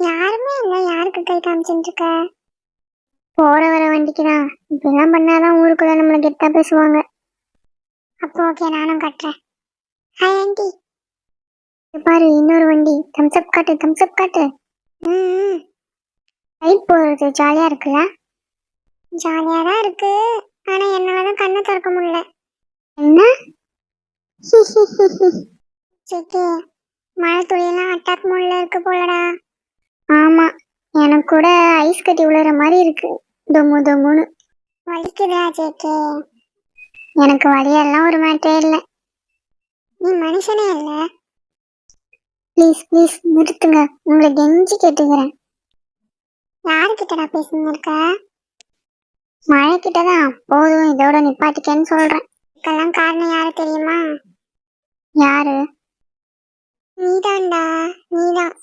யாருமே இல்ல, யாருக்கு கை காமிச்சுட்டு இருக்க? போற வர வண்டிக்குதான். இப்படிலாம் பண்ணாதான் ஊருக்குள்ள நம்மள கெத்தா பேசுவாங்க. அப்போ ஓகே, நானும் கட்டுறேன். Hi aunty. பாரு, இன்னொரு வண்டி. தம்ஸ் அப் காட்டு, தம்ஸ் அப் காட்டு. ம். லைட் போறது ஜாலியா இருக்குல்ல? ஜாலியா தான் இருக்கு. ஆனா என்னாலதான் கண்ணை திறக்க முடியல. என்ன? சிக்கி, மழை துளியெல்லாம் அட்டாக் மோட்ல இருக்கு போலடா. ஆமா, எனக்கு கூட ஐஸ் கட்டி விழுற மாதிரி இருக்கு. தொம்மு தொம்முன்னு வலிக்குதா ஜேகே? எனக்கு வலியெல்லாம் ஒரு மேட்டே இல்லை. நீ மனுஷனே இல்லை. ப்ளீஸ் ப்ளீஸ் நிறுத்துங்க, உங்களை கெஞ்சி கேட்டுக்கிறேன். யாருக்கிட்டடா பேசுங்க இருக்க? மழை கிட்டதான். போதும், இதோட நிப்பாட்டிக்கன்னு சொல்றேன். இதுக்கெல்லாம் காரணம் யாரு தெரியுமா? யாரு? நீதான்டா, நீதான்.